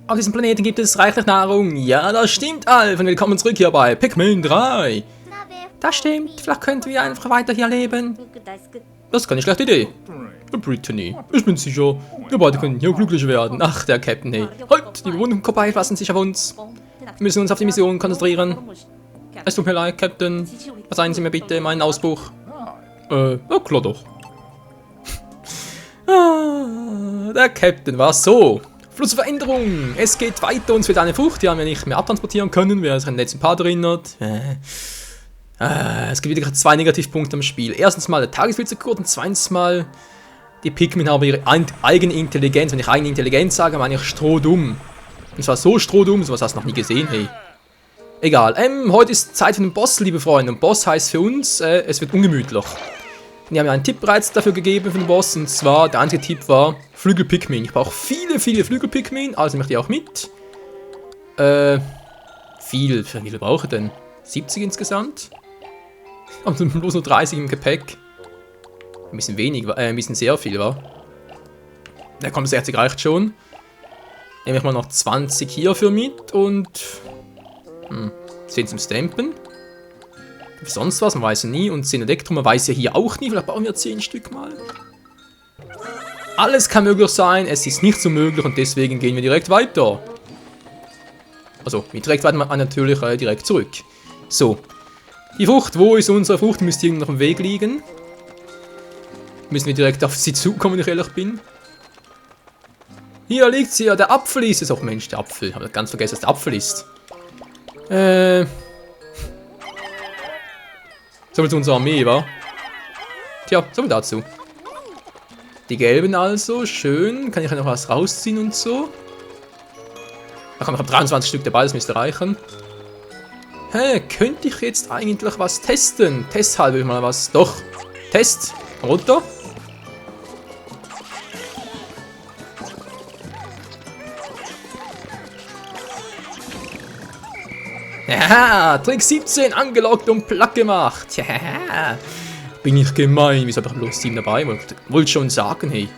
Auf diesem Planeten gibt es reichlich Nahrung. Ja, das stimmt, Alf. Und willkommen zurück hier bei Pikmin 3. Das stimmt. Vielleicht könnten wir einfach weiter hier leben. Das ist keine schlechte Idee. Brittany, ich bin sicher, wir beide können hier glücklich werden. Ach, der Captain, hey. Halt, die Bewunderung vorbei lassen sich auf uns. Wir müssen uns auf die Mission konzentrieren. Es tut mir leid, Captain. Verzeihen Sie mir bitte meinen Ausbruch. Ja, klar doch. Der Captain war so. Flussveränderung. Es geht weiter. Uns wird eine Frucht, die haben wir nicht mehr abtransportieren können, wer sich an den letzten Part erinnert. Es gibt wieder 2 Negativpunkte am Spiel. Erstens mal, der Tag ist viel zu kurz und zweitens mal, die Pikmin haben ihre eigene Intelligenz. Wenn ich eigene Intelligenz sage, meine ich strohdumm. Und zwar so strohdumm, sowas hast du noch nie gesehen, hey. Egal, heute ist Zeit für den Boss, liebe Freunde. Und Boss heißt für uns, es wird ungemütlich. Die haben mir einen Tipp bereits dafür gegeben für den Boss. Und zwar, der einzige Tipp war Flügel-Pikmin. Ich brauche viele Flügel-Pikmin, also möchte ich auch mit. Wie viele brauche ich denn? 70 insgesamt? Also bloß nur 30 im Gepäck. Ein bisschen wenig, ein bisschen sehr viel, wa? Der kommt 60 reicht schon. Nehme ich mal noch 20 hierfür mit und 10 zum Stampen. Sonst was, man weiß ja nie. Und 10 Elektro, man weiß ja hier auch nie. Vielleicht bauen wir 10 Stück mal. Alles kann möglich sein, es ist nicht so möglich und deswegen gehen wir direkt weiter. Also, mit direkt weiter man natürlich direkt zurück. So. Die Frucht, wo ist unsere Frucht? Die müsste irgendwo auf dem Weg liegen. Müssen wir direkt auf sie zukommen, wenn ich ehrlich bin. Hier liegt sie ja, der Apfel ist es. Oh Mensch, der Apfel. Ich habe ganz vergessen, dass der Apfel ist. So viel zu unserer Armee, wa? Tja, so viel dazu. Die gelben also, schön. Kann ich ja noch was rausziehen und so. Ach komm, ich habe 23 Stück dabei, das müsste reichen. Hä, könnte ich jetzt eigentlich was testen? Testhalber will ich mal was. Doch. Test. Runter. Ja, Trick 17 angelockt und platt gemacht. Ja, bin ich gemein. Wieso habe ich bloß 7 dabei? Wollte schon sagen, hey.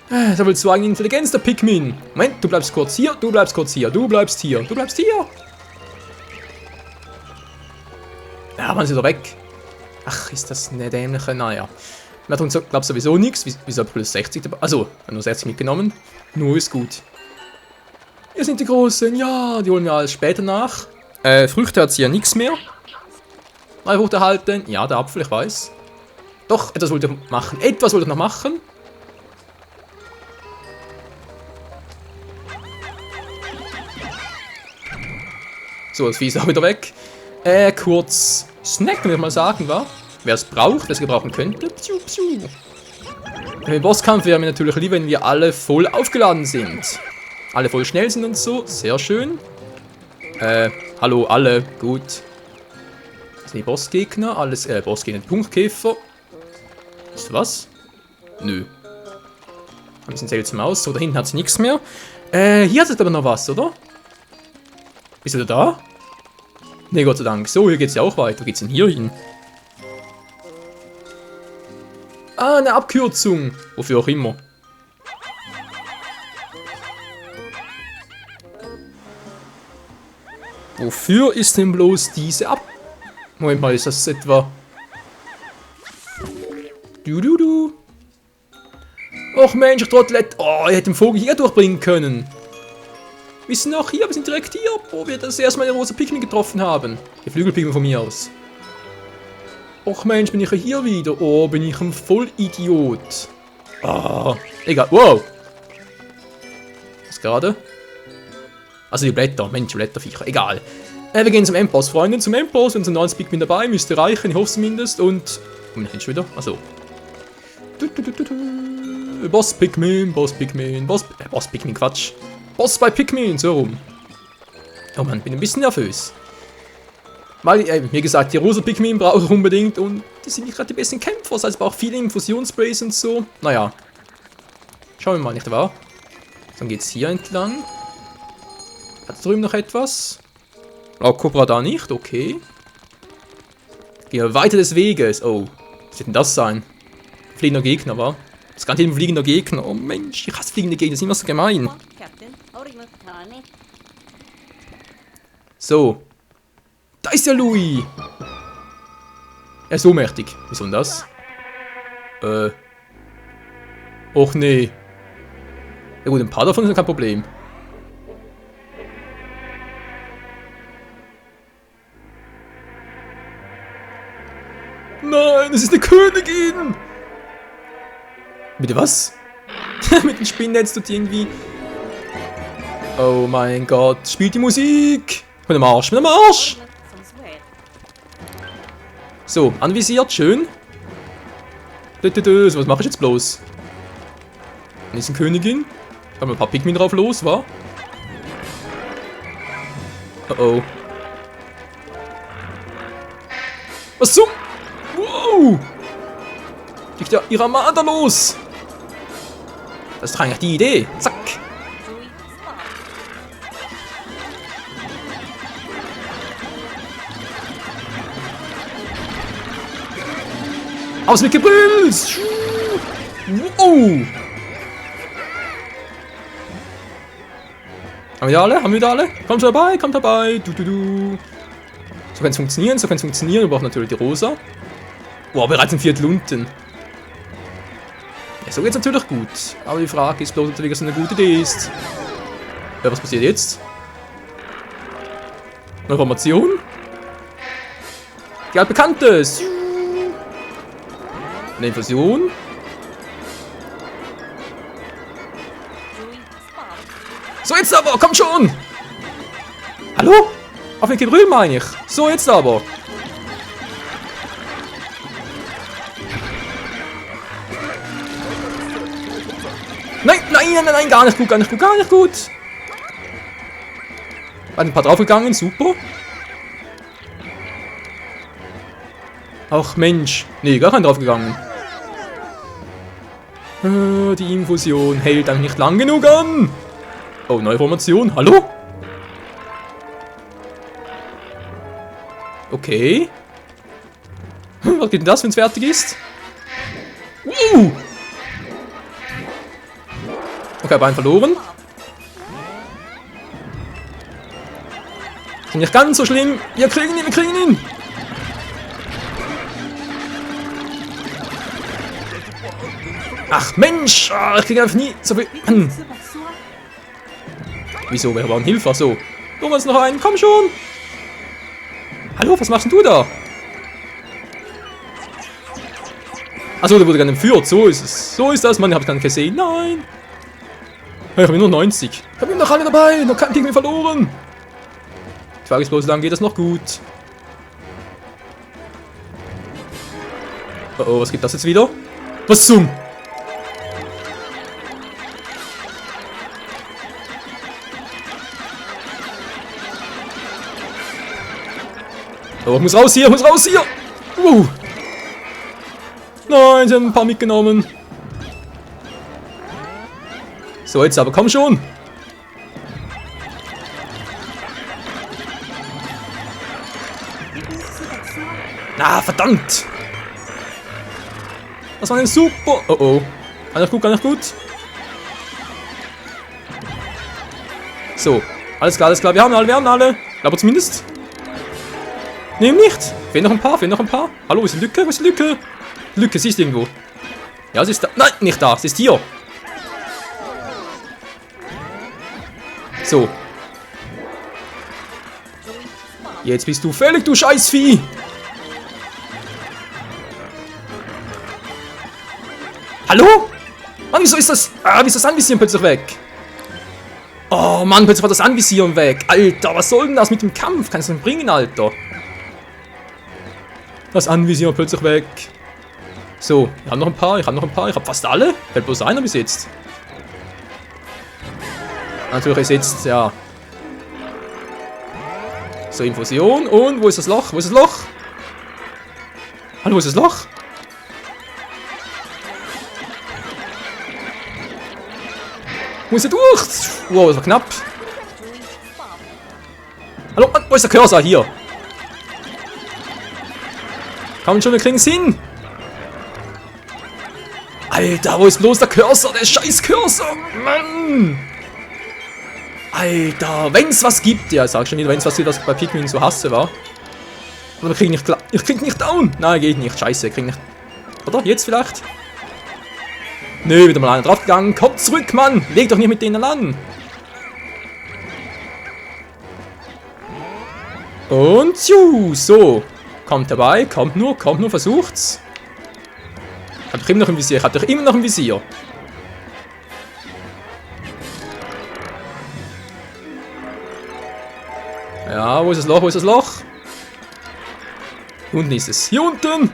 Da willst du eigentlich Intelligenz, der Pikmin. Moment, du bleibst kurz hier, du bleibst kurz hier, du bleibst hier, du bleibst hier. Ja, man ist wieder weg. Ach, ist das eine dämliche, naja. Wir tun, glaube sowieso nichts. Wieso habe ich plus 60 dabei? Also, nur 60 mitgenommen. Nur ist gut. Hier sind die Großen, ja, die holen wir alles später nach. Früchte hat sie ja nichts mehr. Neue Frucht erhalten. Ja, der Apfel, ich weiß. Doch, etwas wollte ich machen. Etwas wollte ich noch machen. So, das Vieh ist auch wieder weg. Kurz snacken, würde ich mal sagen, wa? Wer es braucht, wer es gebrauchen könnte. Psiu, psiu. Im Bosskampf wäre mir natürlich lieber, wenn wir alle voll aufgeladen sind. Alle voll schnell sind und so. Sehr schön. Hallo, alle. Gut. Das sind die Bossgegner. Alles, Bossgegner, Punktkäfer. Ist was? Nö. Ein bisschen seltsam aus. So, da hinten hat es nichts mehr. Hier hat es aber noch was, oder? Ist er da? Ne, Gott sei Dank. So, hier geht's ja auch weiter. Wo geht's denn hier hin? Ah, eine Abkürzung. Wofür auch immer. Wofür ist denn bloß diese Moment mal, ist das etwa... Du. Och Mensch, ich Trottelett. Oh, ich hätte den Vogel hier durchbringen können. Wir sind auch hier, wir sind direkt hier, wo wir das erste Mal den rosa Pikmin getroffen haben. Die Flügelpikmin von mir aus. Och Mensch, bin ich ja hier wieder. Oh, bin ich ein Vollidiot. Ah, egal. Wow. Was gerade? Also die Blätter, Mensch, Blätterviecher, egal. Wir gehen zum Endboss, Freunde, zum Endboss. Und so ein neues Pikmin dabei, müsste reichen, ich hoffe zumindest. Und... Wo bin ich denn schon wieder? Achso. Boss Pikmin, Boss Pikmin, Quatsch. Boss bei Pikmin, so rum. Oh Mann, bin ein bisschen nervös. Weil, wie gesagt, die rosa Pikmin brauche ich unbedingt und die sind nicht gerade die besten Kämpfer, das heißt, ich brauche viele Infusionssprays und so. Naja. Schauen wir mal, nicht wahr? Dann geht's hier entlang. Hat drüben noch etwas? Cobra da nicht, okay. Gehen wir weiter des Weges. Oh, was wird denn das sein? Fliehender Gegner, wa? Das ist gerade ein fliegender Gegner. Oh Mensch, ich hasse fliegende Gegner, das ist immer so gemein. So. Da ist ja Louis. Er ist so mächtig. Wieso denn das? Och nee. Ja gut, ein paar davon sind kein Problem. Nein, es ist eine Königin! Bitte was? Mit dem Spinnennetz tut irgendwie... Oh mein Gott, spielt die Musik! Mit dem Arsch, mit dem Arsch! So, anvisiert, schön. So, was mache ich jetzt bloß? Dann ist eine Königin. Ich habe ein paar Pikmin drauf los, wa? Oh oh. Was zum? Wow! Kriegt ja ihre Armada los! Das ist doch eigentlich die Idee. Zack! Aus mit Gebrüll! Wow! Haben wir da alle? Haben wir da alle? Kommt dabei, kommt dabei! Du. So kann es funktionieren, so kann es funktionieren. Wir brauchen natürlich die Rosa. Wow, bereits ein Viertel unten. Ja, so geht's natürlich gut. Aber die Frage ist bloß, ob das so eine gute Idee ist. Ja, was passiert jetzt? Eine Formation? Die altbekanntes! Eine Infusion. So, jetzt aber, komm schon! Hallo? Auf den Gebrüll meine ich. So, jetzt aber. Nein, gar nicht gut, gar nicht gut. Ein paar draufgegangen, super. Ach Mensch, nee, gar kein draufgegangen. Die Infusion hält eigentlich nicht lang genug an. Oh, neue Formation, hallo? Okay. Was geht denn das, wenn es fertig ist? Okay, Bein verloren. Ist nicht ganz so schlimm. Wir kriegen ihn, Ach Mensch, ich kriege einfach nie so viel. Wieso? Wir brauchen Hilfe. So. Holen wir uns noch einen. Komm schon. Hallo, was machst denn du da? Achso, der wurde gerade entführt. So ist es. So ist das. Mann, ich hab's gar nicht gesehen. Nein. Ich habe nur 90. Ich habe ihn noch alle dabei. Noch kein Pikmin verloren. Die Frage ist bloß, wie lange geht das noch gut? Oh oh, was gibt das jetzt wieder? Was zum? Oh, ich muss raus hier, Nein, sie haben ein paar mitgenommen. So, jetzt aber, komm schon. Ah, verdammt. Das war ein super... Oh oh. Gar nicht gut. So, alles klar. Wir haben alle. Aber zumindest... Nee, nicht. Fehlen noch ein paar. Hallo, wo ist die Lücke? Lücke, sie ist irgendwo. Ja, sie ist da. Nein, nicht da. Sie ist hier. So. Jetzt bist du fällig, du Scheißvieh. Hallo? Mann, wieso ist das... wieso ist das Anvisieren plötzlich weg? Oh Mann, plötzlich war das Anvisieren weg. Alter, was soll denn das mit dem Kampf? Kannst du denn bringen, Alter? Das Anvisieren plötzlich weg. So, ich habe noch ein paar. Ich habe fast alle. Fällt bloß einer bis jetzt. Natürlich ist jetzt, ja. So, Infusion. Und, wo ist das Loch? Hallo, wo ist das Loch? Muss er durch? Wow, das war knapp. Hallo, wo ist der Cursor? Hier. Komm schon, wir kriegen es hin. Alter, wo ist bloß der Cursor? Der scheiß Cursor! Mann! Alter, wenn's was gibt. Ja, sag schon wieder, wenn's was gibt, was bei Pikmin so hasse war. Aber ich krieg nicht down. Nein, geht nicht. Scheiße, ich krieg nicht. Oder? Jetzt vielleicht? Nö, wieder mal einer draufgegangen. Kommt zurück, Mann! Leg doch nicht mit denen an! Und so. Kommt dabei, kommt nur, versucht's. Ich hab doch immer noch im Visier, Ja, wo ist das Loch? Hier unten ist es. Hier unten!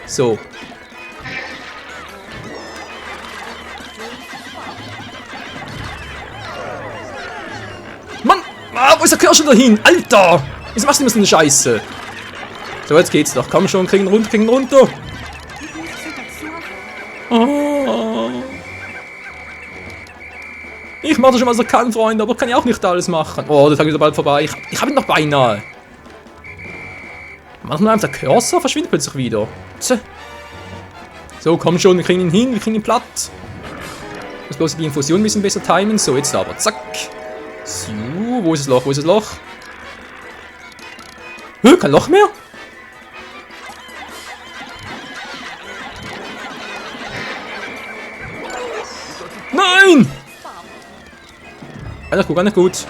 So. Mann! Ah, wo ist der Cursor dahin? Alter! Wieso machst du immer so eine Scheiße? So, jetzt geht's doch. Komm schon, kriegen runter. Oh. Ich mache schon, was er kann, Freunde, aber kann ich auch nicht alles machen. Oh, der Tag ist bald vorbei. Ich habe ihn noch beinahe. Manchmal einfach der Cursor verschwindet plötzlich wieder. Tse. So, komm schon, wir kriegen ihn hin, wir kriegen ihn platt. Ich muss bloß die Infusion ein bisschen besser timen. So, jetzt aber, zack. So, wo ist das Loch? Kein Loch mehr? Nein! Gar nicht gut.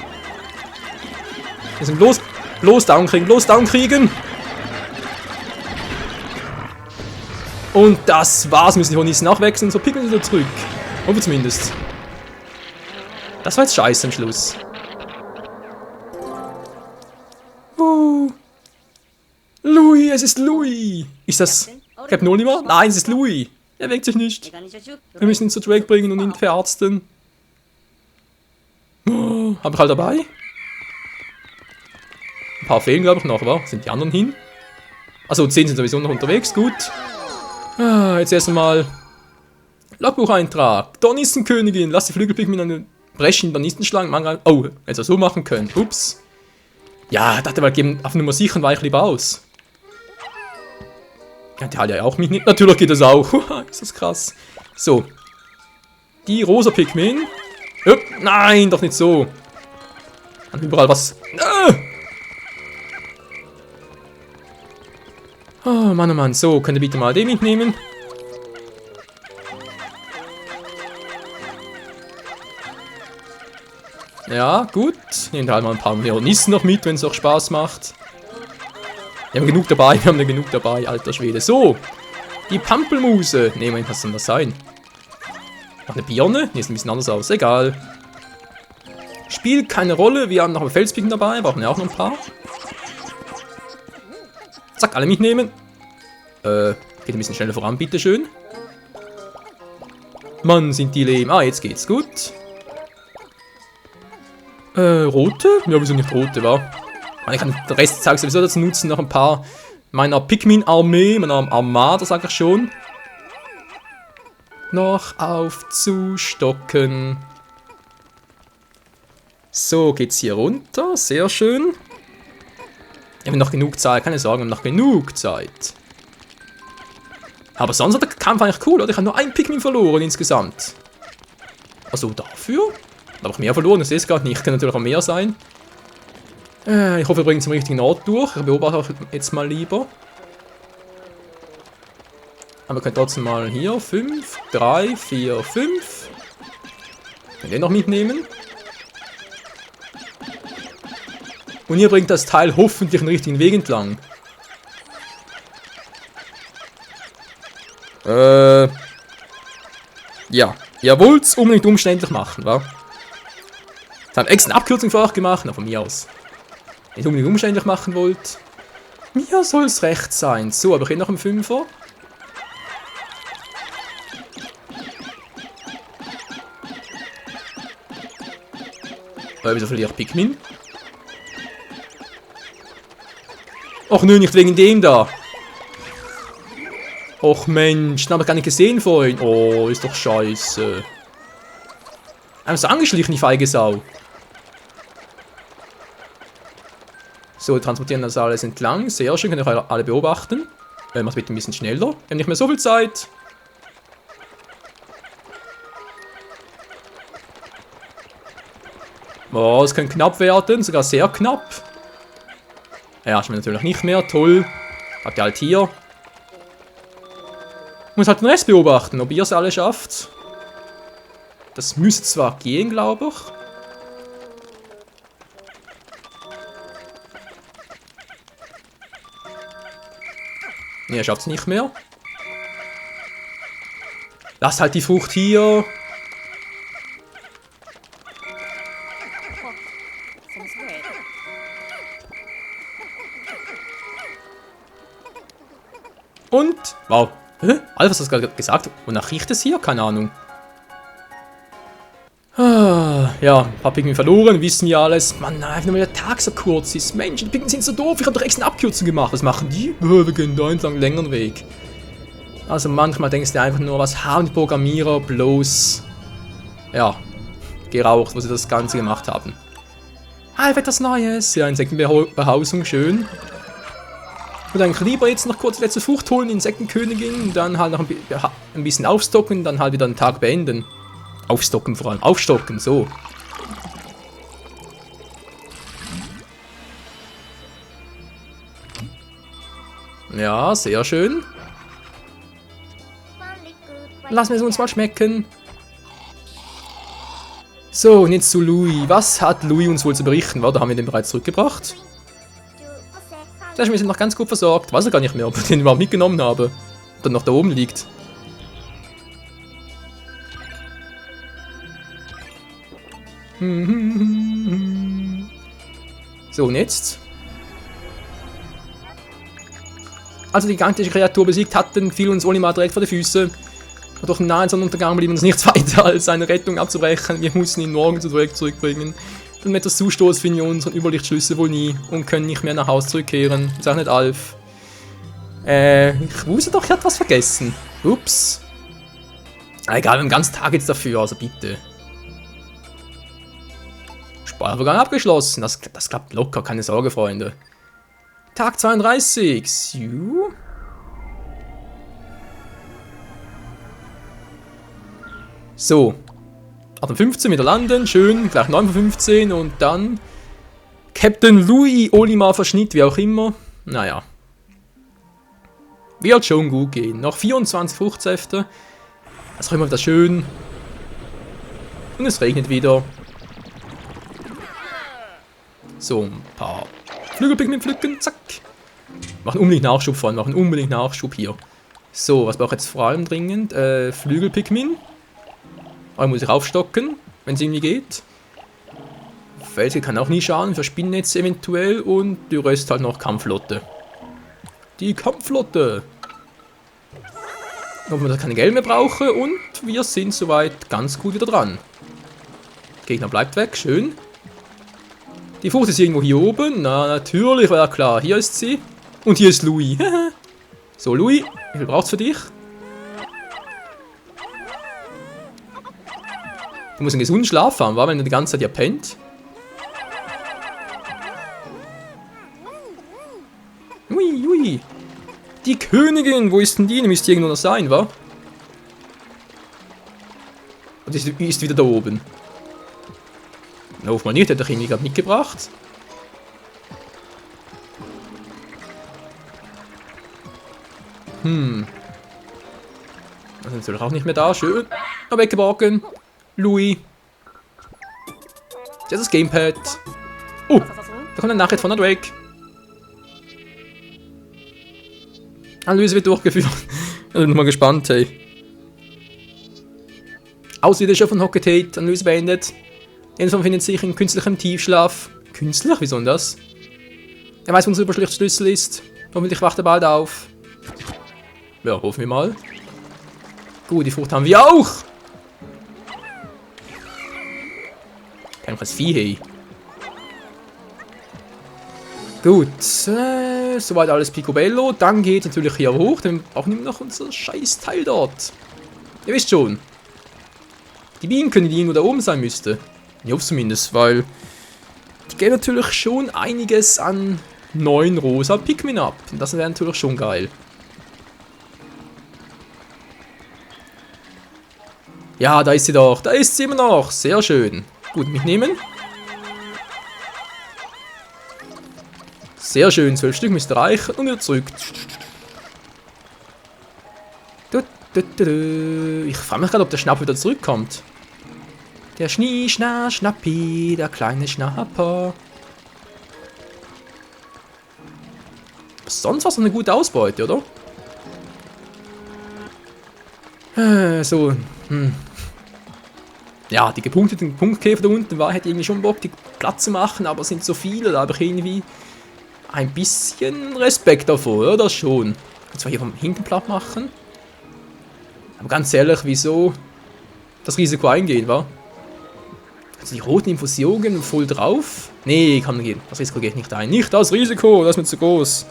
Wir sind bloß down kriegen. Und das war's. Müssen die Hornissen nachwechseln, so picken sie wieder zurück. Hoffe zumindest. Das war jetzt scheiße am Schluss. Louis, es ist Louis. Ist das Captain Oliver? Nein, es ist Louis. Er weckt sich nicht. Wir müssen ihn zu Drake bringen und ihn verarzten. Oh, hab ich halt dabei. Ein paar fehlen, glaube ich, noch, wa? Sind die anderen hin? Also 10 sind sowieso noch unterwegs, gut. Jetzt erst einmal Logbucheintrag. Dornistenkönigin, lass die Flügelpigmen eine Bresche in Dornistenschlangen. Oh, hätte er so machen können. Ups. Ja, dachte mal, geben auf Nummer sicher weiche lieber aus. Ja, die Halle ja auch mich nicht. Natürlich geht das auch. Ist das krass. So. Die rosa Pikmin. Nein, doch nicht so. Dann überall was. Oh, Mann, oh Mann. So, könnt ihr bitte mal den mitnehmen? Ja, gut. Nehmt halt mal ein paar Neonissen noch mit, wenn es auch Spaß macht. Wir haben genug dabei, alter Schwede. So, die Pampelmuse. Ne, Moment, was soll das sein? Noch eine Birne? Ne, sieht ein bisschen anders aus. Egal. Spielt keine Rolle. Wir haben noch ein Felspicken dabei. Brauchen ja auch noch ein paar. Zack, alle mitnehmen. Geht ein bisschen schneller voran, bitteschön. Mann, sind die lehm. Jetzt geht's gut. Rote? Ja, wieso nicht rote, wa? Ich kann den Rest des Tages sowieso dazu nutzen, noch ein paar meiner Pikmin-Armee, meiner Armada, sag ich schon, noch aufzustocken. So, geht's hier runter. Sehr schön. Wir haben noch genug Zeit, keine Sorge, wir haben noch genug Zeit. Aber sonst war der Kampf eigentlich cool, oder? Ich habe nur einen Pikmin verloren insgesamt. Also dafür? Da habe ich mehr verloren, ich sehe es gerade nicht. Kann natürlich auch mehr sein. Ich hoffe, wir bringen es zum richtigen Ort durch. Ich beobachte auch jetzt mal lieber. Aber wir können trotzdem mal hier 5, 3, 4, 5. Den noch mitnehmen. Und hier bringt das Teil hoffentlich den richtigen Weg entlang. Ja. Ihr wollt es unbedingt umständlich machen, wa? Ich habe extra eine Abkürzung für euch gemacht, aber von mir aus. Wenn ihr unbedingt umständlich machen wollt. Mir soll es recht sein. So, aber ich noch einen Fünfer. Wieso verliere ich Pikmin? Och nö, nicht wegen dem da. Och Mensch, den habe ich gar nicht gesehen vorhin. Oh, ist doch scheiße. Einfach so angeschlichen, die feige Sau. So, transportieren das alles entlang. Sehr schön, könnt ihr alle beobachten. Mach bitte ein bisschen schneller. Wir haben nicht mehr so viel Zeit. Oh, es kann knapp werden, sogar sehr knapp. Ja, schon natürlich nicht mehr, toll. Habt ihr halt hier. Muss halt den Rest beobachten, ob ihr es alle schafft. Das müsste zwar gehen, glaube ich. Ne, er schafft es nicht mehr. Lass halt die Frucht hier. Und, wow. Hä? Alter, was hast du gerade gesagt? Wonach riecht es hier? Keine Ahnung. Ja, ein paar Pikmin verloren, wissen wir alles. Mann, nein, einfach nur weil der Tag so kurz ist. Mensch, die Pikmin sind so doof. Ich habe doch extra eine Abkürzung gemacht. Was machen die? Wir gehen da entlang längeren Weg. Also manchmal denkst du einfach nur, was haben die Programmierer bloß, ja, geraucht, wo sie das Ganze gemacht haben. Etwas Neues. Ja, Insektenbehausung, schön. Und dann lieber jetzt noch kurz die letzte Frucht holen, Insektenkönigin, dann halt noch ein bisschen aufstocken, dann halt wieder den Tag beenden. Aufstocken vor allem, aufstocken, so. Ja, sehr schön. Lassen wir es uns mal schmecken. So, und jetzt zu Louis. Was hat Louis uns wohl zu berichten? Warte, haben wir den bereits zurückgebracht? Da ist mir noch ganz gut versorgt. Weiß er gar nicht mehr, ob ich den überhaupt mitgenommen habe. Ob er noch da oben liegt. So, und jetzt? Als wir die gigantische Kreatur besiegt hatten, fiel uns Olimar direkt vor die Füße. Und durch den nahen Sonnenuntergang blieb uns nichts weiter, als seine Rettung abzubrechen. Wir mussten ihn morgen zurückbringen. Und mit etwas Zustoß finden wir unseren Überlichtschlüssel wohl nie und können nicht mehr nach Hause zurückkehren. Sag nicht Alf. Ich wusste doch, ich hatte was vergessen. Ups. Egal, wir haben einen ganzen Tag jetzt dafür, also bitte. Speichervorgang abgeschlossen. Das klappt locker, keine Sorge, Freunde. Tag 32. So. 15 wieder landen, schön, gleich 9 von 15 und dann Captain Louis Olimar Verschnitt, wie auch immer. Naja. Wird schon gut gehen. Noch 24 Fruchtsäfte. Das ist immer wieder schön. Und es regnet wieder. So, ein paar Flügelpigmen pflücken, zack. Machen unbedingt Nachschub von, machen unbedingt Nachschub hier. So, was brauche ich jetzt vor allem dringend? Flügelpigmen. Aber muss ich aufstocken, wenn es irgendwie geht. Felske kann auch nie schaden, für Spinnennetze eventuell und die Rest halt noch Kampfflotte. Die Kampfflotte! Ob man da keine Geld mehr brauche und wir sind soweit ganz gut wieder dran. Gegner bleibt weg, schön. Die Frucht ist irgendwo hier oben, na natürlich, war ja klar, hier ist sie. Und hier ist Louis. So Louis, wie viel braucht's für dich? Du musst einen gesunden Schlaf haben, wa? Wenn du die ganze Zeit hier pennt. Ui, ui. Die Königin, wo ist denn die? Die müsste irgendwo noch sein, wa? Und die ist wieder da oben. Na, hoff mal nicht, hätte ich ihn gerade mitgebracht. Das ist natürlich auch nicht mehr da, schön. Aber weggeborgen. Louis. Das ist das Gamepad. Oh, da kommt eine Nachricht von der Drake. Analyse wird durchgeführt. Ich bin mal gespannt, hey. Auslöser von Hocket Tate, Analyse beendet. Jens befindet sich in künstlichem Tiefschlaf. Künstlich? Wieso denn das? Er weiß, wo unser Überschlichtschlüssel ist. Hoffentlich wacht er bald auf. Ja, hoffen wir mal. Gut, die Frucht haben wir auch. Kein Vieh, hey. Gut, soweit alles picobello. Dann geht natürlich hier hoch, dann brauchen wir noch unser scheiß Teil dort. Ihr wisst schon. Die Bienen können die irgendwo da oben sein müsste. Ich hoffe zumindest, weil die geben natürlich schon einiges an neuen rosa Pikmin ab. Und das wäre natürlich schon geil. Ja, da ist sie doch. Da ist sie immer noch. Sehr schön. Gut, mitnehmen. Sehr schön. 12 Stück müsste reichen. Und wieder zurück. Ich frage mich gerade, ob der Schnapp wieder zurückkommt. Der Schnappi, der kleine Schnapper. Sonst war es eine gute Ausbeute, oder? So, Ja, die gepunkteten Punktkäfer da unten hätte irgendwie schon Bock, die platt zu machen, aber es sind so viele, da habe ich irgendwie ein bisschen Respekt davor, ja, das schon. Ich kann zwar hier vom hinten platt machen, aber ganz ehrlich, wieso das Risiko eingehen, wa? Also die roten Infusionen voll drauf? Nee, kann gehen. Das Risiko geht nicht ein. Nicht das Risiko, das ist mir zu groß.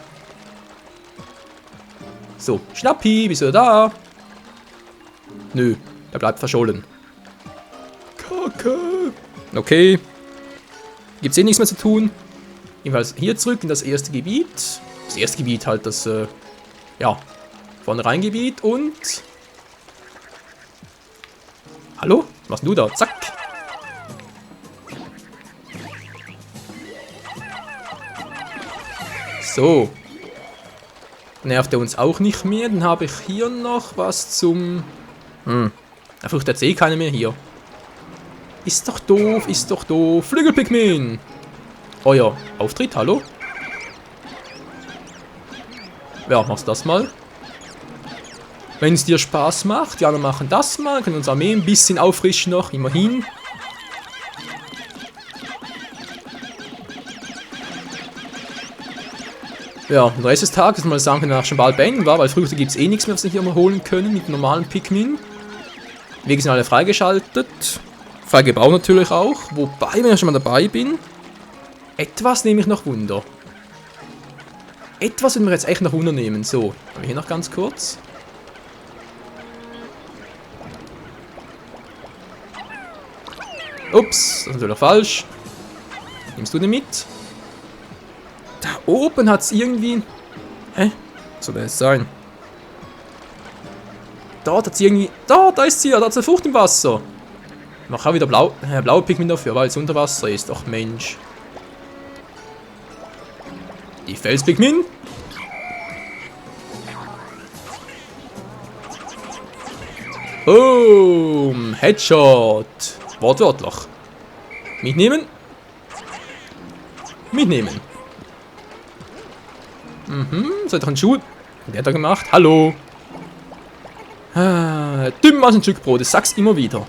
So, Schnappi, bist du da? Nö, der bleibt verschollen. Kacke. Okay. Gibt's nichts mehr zu tun. Jedenfalls hier zurück in das erste Gebiet. Das erste Gebiet halt das, ja, vornherein Gebiet und... Hallo? Was machst du da? Zack. So. Nervt er uns auch nicht mehr. Dann habe ich hier noch was zum... Da fürchtet jetzt eh keiner mehr hier. Ist doch doof, ist doch doof. Flügelpigmin! Euer Auftritt, hallo? Ja, machst das mal. Wenn es dir Spaß macht, die anderen machen das mal. Können unsere Armee ein bisschen auffrischen noch, immerhin. Ja, den Rest des Tages mal sagen, danach schon bald beenden war, weil Früchte gibt es eh nichts mehr, was wir hier mal holen können mit normalen Pikmin. Wege sind alle freigeschaltet. Freigebaut natürlich auch. Wobei, wenn ich schon mal dabei bin, etwas nehme ich noch Wunder. Etwas würden wir jetzt echt noch Wunder nehmen. So, haben wir hier noch ganz kurz. Ups, das ist natürlich falsch. Nimmst du den mit? Da oben hat es irgendwie... Hä? Was soll das sein? Dort hat es irgendwie... Da ist sie ja, da hat es eine Frucht im Wasser. Mach auch wieder blaue Pigment dafür, weil es unter Wasser ist. Ach Mensch. Die Felspigment. Boom. Headshot. Wortwörtlich. Mitnehmen. Mitnehmen. So hat doch ein Schuh. Wer hat er gemacht? Hallo. Dümmer als ein Stück Brot, das sag's immer wieder.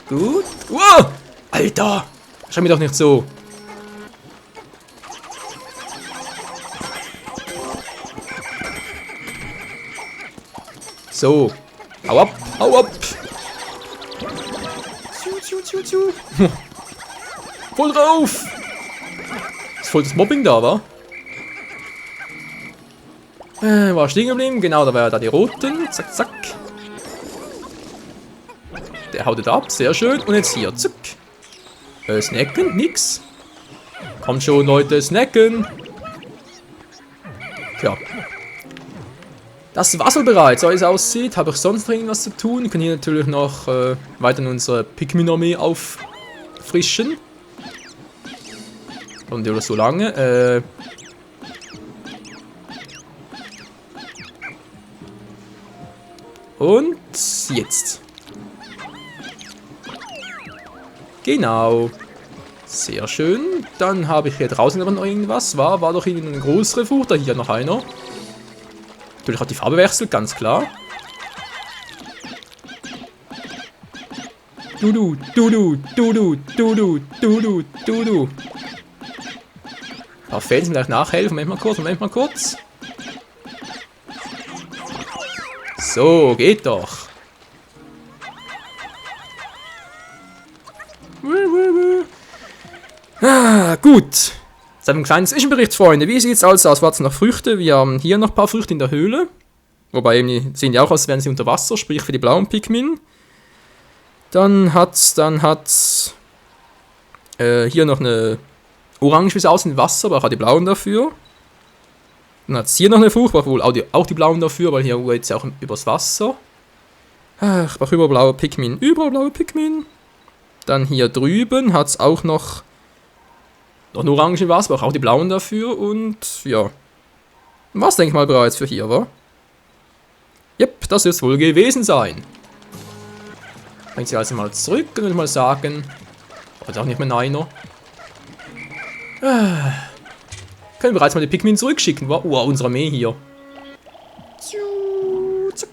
Gut. Wow! Alter! Schau mir doch nicht so. So. Hau ab! Hau ab! Voll drauf! Ist voll das Mobbing da, wa? War stehen geblieben. Genau, da war ja da die roten. Zack, zack. Der haut ab. Sehr schön. Und jetzt hier. Zack. Snacken. Nix. Kommt schon, Leute. Snacken. Tja. Das war's wohl bereits. So wie es aussieht. Habe ich sonst noch irgendwas zu tun? Wir können hier natürlich noch weiter unsere Pikmin-Armee auffrischen. Und oder so lange. Und jetzt. Genau. Sehr schön. Dann habe ich hier draußen aber noch irgendwas. War doch irgendeine größere Frucht. Da hier noch einer. Natürlich hat die Farbe wechselt, ganz klar. Du. Ein paar Fans mir gleich nachhelfen. Moment mal kurz. So, geht doch. Gut. Jetzt haben wir einen kleinen Zwischenbericht, Freunde. Wie sieht es also aus? Warten noch Früchte. Wir haben hier noch ein paar Früchte in der Höhle. Wobei, die sehen ja auch aus, als wären sie unter Wasser, sprich für die blauen Pikmin. Dann hat's hier noch eine Orange, wie es aussieht, in Wasser, aber auch die blauen dafür. Dann hat es hier noch eine Frucht, brauche wohl auch die blauen dafür, weil hier geht es ja auch übers Wasser. Ich brauche überall blaue Pikmin. Überall blaue Pikmin. Dann hier drüben hat es auch noch ein Orangenwasser, brauche auch die blauen dafür. Und ja. Was denke ich mal bereits für hier, wa? Jep, das wird es wohl gewesen sein. Bringt sie also mal zurück und würde mal sagen. Oder auch nicht mehr einer. Können wir bereits mal die Pikmin zurückschicken, wa? Unsere Armee hier. Zack.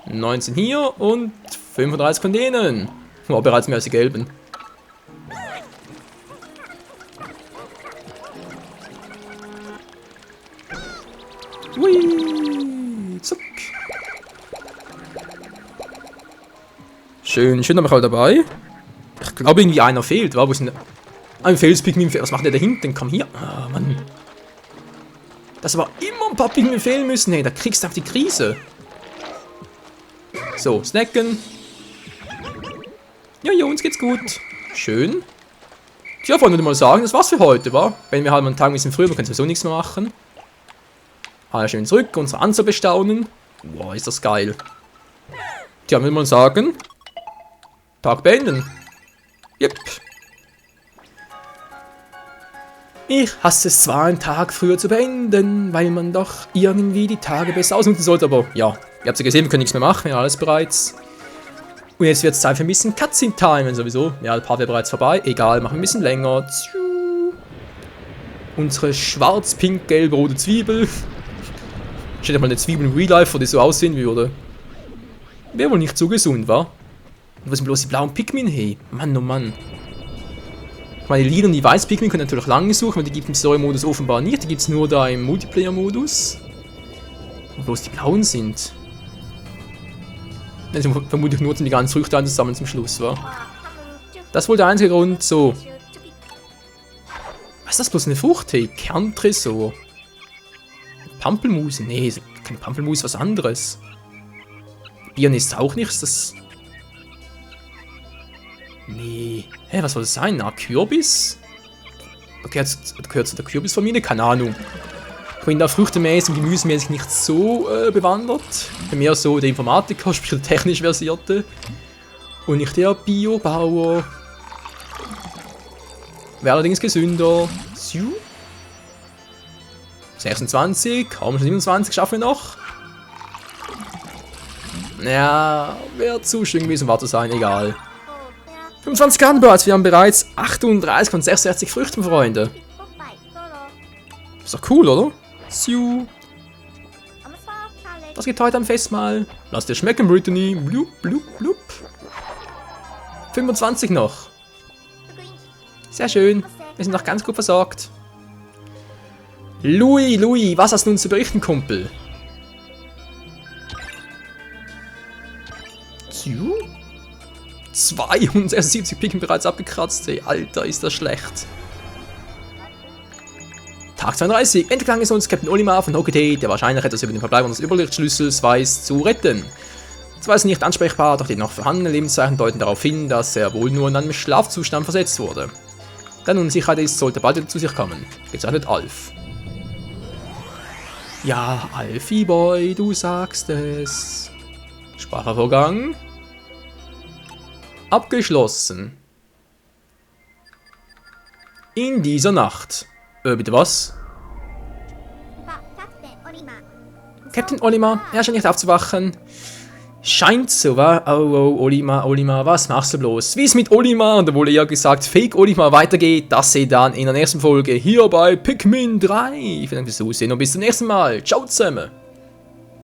19 hier und 35 von denen. War bereits mehr als die gelben. Hui. Zack. Schön, schön, aber auch dabei. Ich glaube, irgendwie einer fehlt, wa? Wo ist denn ein Felspigmin? Was macht der da hinten? Komm hier. Ah, Mann. Dass aber immer ein paar Pigmin fehlen müssen. Hey, da kriegst du auf die Krise. So, snacken. Ja, uns geht's gut. Schön. Tja, Freunde, würde mal sagen, das war's für heute, wa? Wenn wir halt mal einen Tag ein bisschen früher, wir können sowieso nichts mehr machen. Alle schön zurück, unsere Anzahl bestaunen. Wow, ist das geil. Tja, würde mal sagen, Tag beenden. Yep. Ich hasse es zwar, einen Tag früher zu beenden, weil man doch irgendwie die Tage besser ausnutzen sollte, aber ja, ihr habt ja gesehen, wir können nichts mehr machen, ja, alles bereits. Und jetzt wird es Zeit für ein bisschen Cutscene-Time, sowieso. Ja, der Part wäre bereits vorbei, egal, machen wir ein bisschen länger. Unsere schwarz-pink-gelb-rote Zwiebel. Steht ja mal eine Zwiebel im Real Life, wo die so aussehen würde. Wäre wohl nicht so gesund, wa? Und was sind bloß die blauen Pikmin, hey? Mann, oh Mann. Meine Lila und die Weiß-Pikmin können natürlich lange suchen, weil die gibt es im Story-Modus offenbar nicht. Die gibt es nur da im Multiplayer-Modus. Und bloß die blauen sind. Dann sind vermutlich nur die ganzen Früchte zusammen zum Schluss, wa? Das ist wohl der einzige Grund, so. Was ist das bloß eine Frucht, hey? Kerntresor. Pampelmus? Nee, keine Pampelmus, was anderes. Birne ist auch nichts, das. Nee. Hä, was soll das sein? Na, Kürbis? Okay, gehört zu der Kürbisfamilie? Keine Ahnung. Ich bin da früchtemäßig und gemüsemäßig nicht so bewandert. Ich bin mehr so der Informatiker, sprich der technisch Versierte. Und nicht der Biobauer. Wäre allerdings gesünder. 26, kaum schon 27 schaffen wir noch. Ja, wäre zu schön gewesen, war zu sein, egal. 25 Kartenboards, wir haben bereits 38 von 66 Früchten, Freunde. Ist doch cool, oder? Was geht heute am Festmahl? Lass dir schmecken, Brittany. Blub, blub, blub. 25 noch. Sehr schön. Wir sind noch ganz gut versorgt. Louis, was hast du uns zu berichten, Kumpel? 276 Piken bereits abgekratzt. Hey, Alter, ist das schlecht. Tag 32. Endlich gelang es uns, Captain Olimar von Hokete, der wahrscheinlich etwas über den Verbleib unseres Überlichtschlüssels weiß, zu retten. Zwar ist er nicht ansprechbar, doch die noch vorhandenen Lebenszeichen deuten darauf hin, dass er wohl nur in einem Schlafzustand versetzt wurde. Da nun Sicherheit ist, sollte bald wieder zu sich kommen. Gezeichnet Alf. Ja, Alfie Boy, du sagst es. Sprachvorgang. Abgeschlossen. In dieser Nacht. Bitte was? Captain Olimar, er scheint nicht aufzuwachen. Scheint so, wa? Oh, Olimar, was machst du bloß? Wie es mit Olimar, und wohl eher gesagt Fake Olimar weitergeht, das seht ihr dann in der nächsten Folge hier bei Pikmin 3. Vielen Dank fürs Zusehen und bis zum nächsten Mal. Ciao zusammen.